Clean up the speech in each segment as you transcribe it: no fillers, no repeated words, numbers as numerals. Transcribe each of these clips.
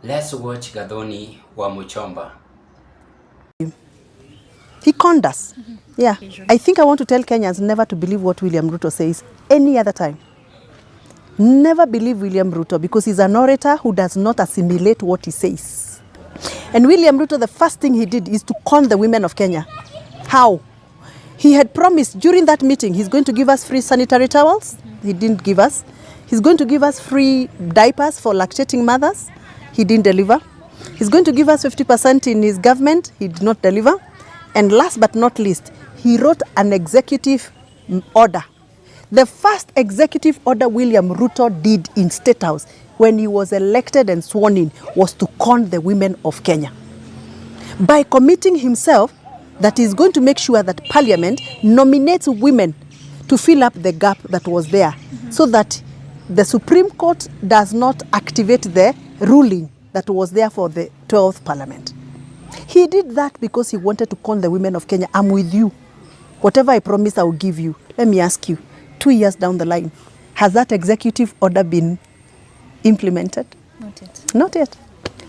Let's watch Gathoni wa Muchomba. He conned us. Yeah. I think I want to tell Kenyans never to believe what William Ruto says any other time. Never believe William Ruto because he's an orator who does not assimilate what he says. And William Ruto, the first thing he did is to con the women of Kenya. How? He had promised during that meeting he's going to give us free sanitary towels. He didn't give us. He's going to give us free diapers for lactating mothers. He didn't deliver. He's going to give us 50% in his government. He did not deliver. And last but not least, he wrote an executive order. The first executive order William Ruto did in State House when he was elected and sworn in was to con the women of Kenya. By committing himself that he's going to make sure that Parliament nominates women to fill up the gap that was there, so that the Supreme Court does not activate the ruling that was there for the 12th Parliament. He did that because he wanted to con the women of Kenya. I'm with you. Whatever I promised I will give you. Let me ask you, 2 years down the line, has that executive order been implemented? Not yet. Not yet.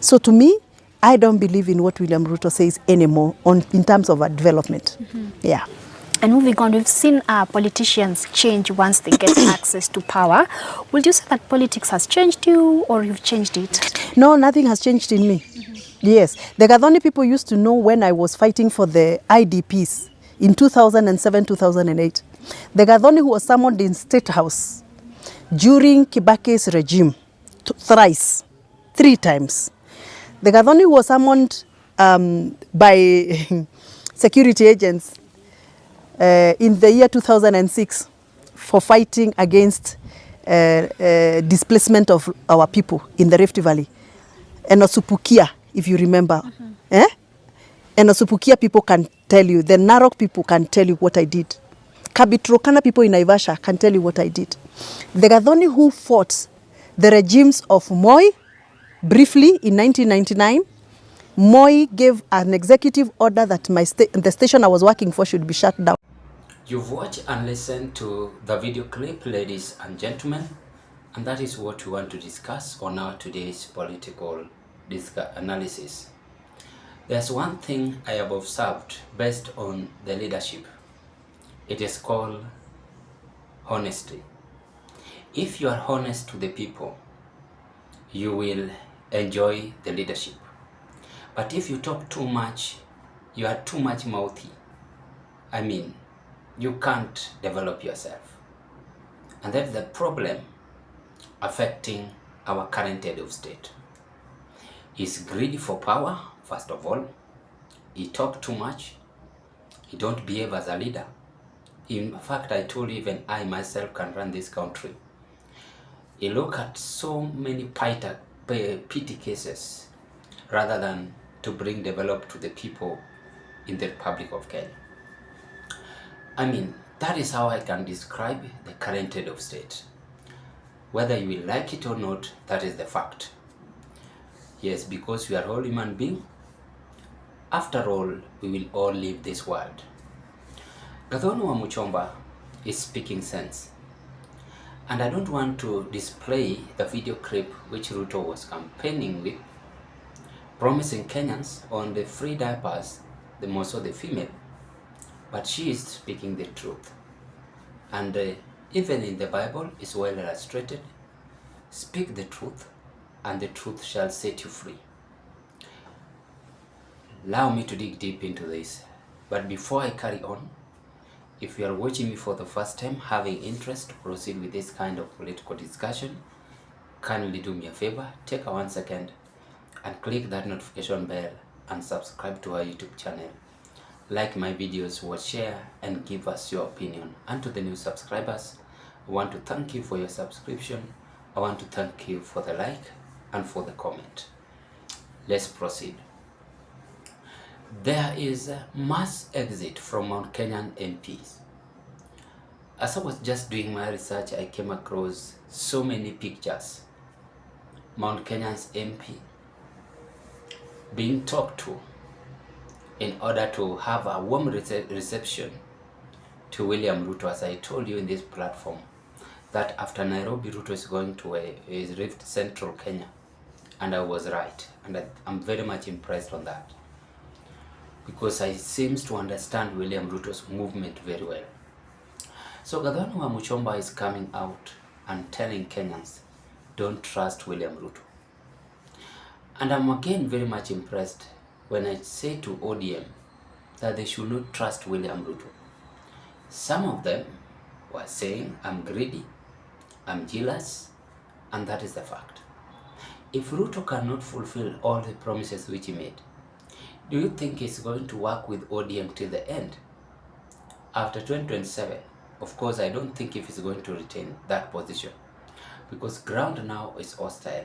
So to me, I don't believe in what William Ruto says anymore in terms of development. Yeah. And moving on, we've seen politicians change once they get access to power. Would you say that politics has changed you or you've changed it? No, nothing has changed in me. Yes. The Gathoni people used to know when I was fighting for the IDPs in 2007, 2008. The Gathoni who was summoned in State House during Kibaki's regime thrice, 3 times. The Gathoni who was summoned by security agents in the year 2006 for fighting against displacement of our people in the Rift Valley. And Osupukia, if you remember. And Osupukia people can tell you, the Narok people can tell you what I did. Kabitrokana people in Naivasha can tell you what I did. The Gathoni who fought the regimes of Moi briefly in 1999, Moi gave an executive order that the station I was working for should be shut down. You've watched and listened to the video clip, ladies and gentlemen, and that is what we want to discuss on our today's political analysis. There's one thing I have observed based on the leadership. It is called honesty. If you are honest to the people, you will enjoy the leadership. But if you talk too much, you are too much mouthy. I mean, you can't develop yourself. And that's the problem affecting our current head of state. He's greedy for power, first of all. He talk too much. He don't behave as a leader. In fact, I told you even I myself can run this country. He look at so many petty cases rather than to bring develop to the people in the Republic of Kenya. I mean, that is how I can describe the current head of state. Whether you will like it or not, that is the fact. Yes, because we are all human beings. After all, we will all leave this world. Gathoni wa Muchomba is speaking sense. And I don't want to display the video clip which Ruto was campaigning with, promising Kenyans on the free diapers, the most of the female. But she is speaking the truth. And even in the Bible is well illustrated. Speak the truth, and the truth shall set you free. Allow me to dig deep into this. But before I carry on, if you are watching me for the first time, having interest to proceed with this kind of political discussion, kindly do me a favor, take a 1 second and click that notification bell and subscribe to our YouTube channel. Like my videos, watch, share, and give us your opinion. And to the new subscribers, I want to thank you for your subscription. I want to thank you for the like and for the comment. Let's proceed. There is a mass exit from Mount Kenyan MPs. As I was just doing my research, I came across so many pictures. Mount Kenyan's MP being talked to in order to have a warm reception to William Ruto, as I told you in this platform, that after Nairobi, Ruto is going to his Rift Central Kenya. and I was right, and I'm very much impressed on that, because I seems to understand William Ruto's movement very well. So Gathoni wa Muchomba is coming out and telling Kenyans, don't trust William Ruto. And I'm again very much impressed when I say to ODM that they should not trust William Ruto. Some of them were saying, I'm greedy, I'm jealous, and that is the fact. If Ruto cannot fulfill all the promises which he made, do you think he's going to work with ODM till the end? After 2027, of course, I don't think if he's going to retain that position, because ground now is hostile.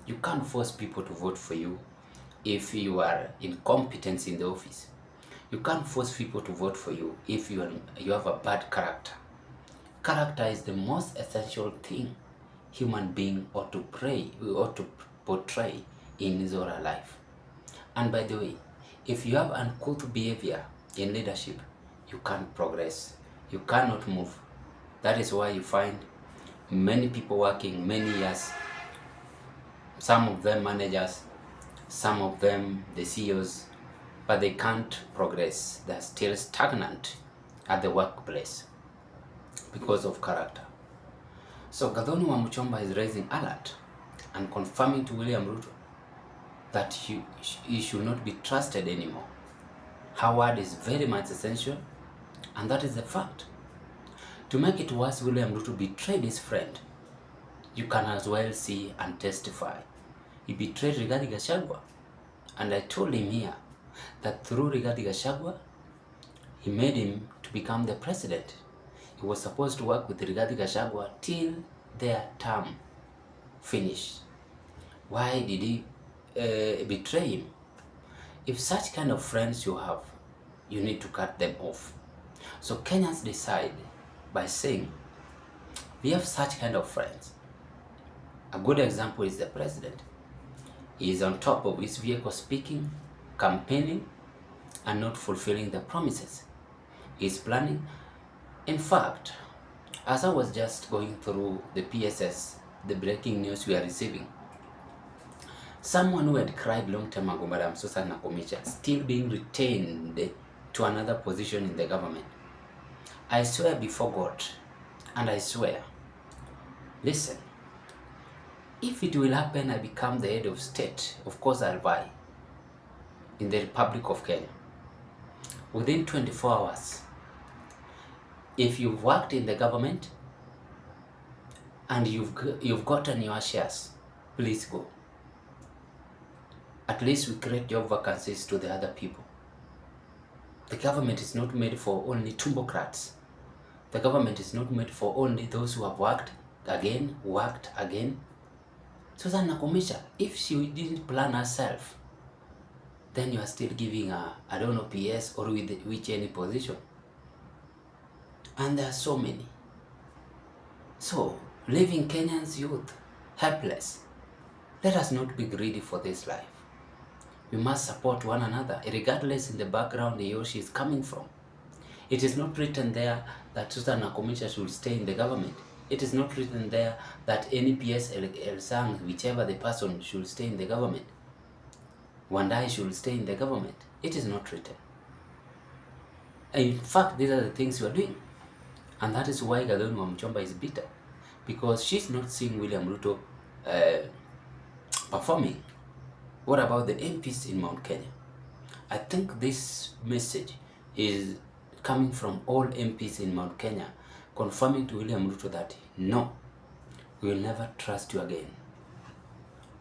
You can't force people to vote for you if you are incompetent in the office. You can't force people to vote for you if you have a bad character. Character is the most essential thing human being ought to portray in his or her life. And by the way, if you have uncouth behavior in leadership, you can't progress. You cannot move. That is why you find many people working many years, some of them managers, some of them the CEOs, but they can't progress. They're still stagnant at the workplace because of character. So Gathoni wa Muchomba is raising alert and confirming to William Ruto that he should not be trusted anymore. Her word is very much essential, and that is the fact. To make it worse, William Ruto betrayed his friend. You can as well see and testify. He betrayed Rigathi Gachagua, and I told him here that through Rigathi Gachagua, he made him to become the president. He was supposed to work with Rigathi Gachagua till their term finished. Why did he betray him? If such kind of friends you have, you need to cut them off. So Kenyans decide by saying, we have such kind of friends. A good example is the president. He is on top of his vehicle speaking, campaigning, and not fulfilling the promises. He is planning. In fact, as I was just going through the PSS, the breaking news we are receiving, someone who had cried long time ago, Madam Susan Nakumicha, still being retained to another position in the government. I swear before God, and I swear, listen, if it will happen, I become the head of state, of course I'll buy in the Republic of Kenya. Within 24 hours, if you've worked in the government and you've gotten your shares, please go. At least we create job vacancies to the other people. The government is not made for only tumbocrats. The government is not made for only those who have worked again. Susan Nakumisha, if she didn't plan herself, then you are still giving her, I don't know, PS or with which any position. And there are so many. So, leaving Kenyans youth helpless. Let us not be greedy for this life. We must support one another, regardless in the background he or she is coming from. It is not written there that Susan Nakumisha should stay in the government. It is not written there that any PS El Sang, whichever the person, should stay in the government. Wandai should stay in the government. It is not written. In fact, these are the things you are doing. And that is why Gathoni wa Muchomba is bitter. Because she's not seeing William Ruto performing. What about the MPs in Mount Kenya? I think this message is coming from all MPs in Mount Kenya, confirming to William Ruto that no, we will never trust you again.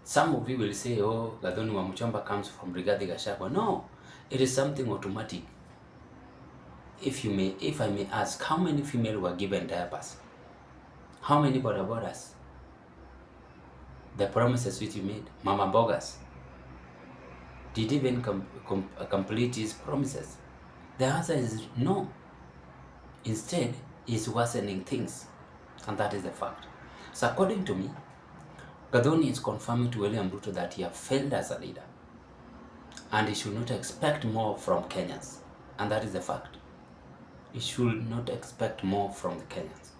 Some of you will say, oh, Gathoni wa Muchomba comes from Rigathi Gachagua. No, it is something automatic. If I may ask, how many female were given diapers? How many bodas? The promises which you made, Mama Bogas, did he even complete his promises? The answer is no. Instead, he's worsening things, and that is the fact. So according to me, Gathoni is confirming to William Ruto that he has failed as a leader, and he should not expect more from Kenyans, and that is the fact. He should not expect more from the Kenyans,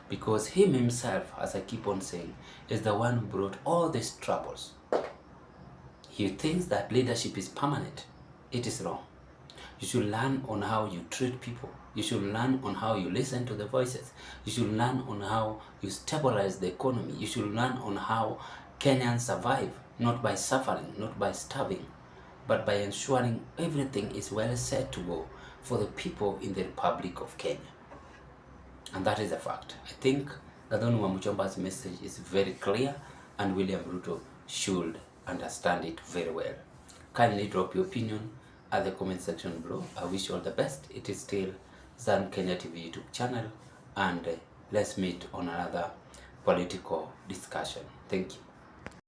because him himself, as I keep on saying, is the one who brought all these troubles. he thinks that leadership is permanent. It is wrong. You should learn on how you treat people. You should learn on how you listen to the voices. You should learn on how you stabilize the economy. You should learn on how Kenyans survive, not by suffering, not by starving, but by ensuring everything is well set to go for the people in the Republic of Kenya. And that is a fact. I think Gathoni Wamuchomba's message is very clear, and William Ruto should understand it very well. Kindly drop your opinion at the comment section below. I wish you all the best. It is still Zan Kenya TV YouTube channel, and let's meet on another political discussion. Thank you.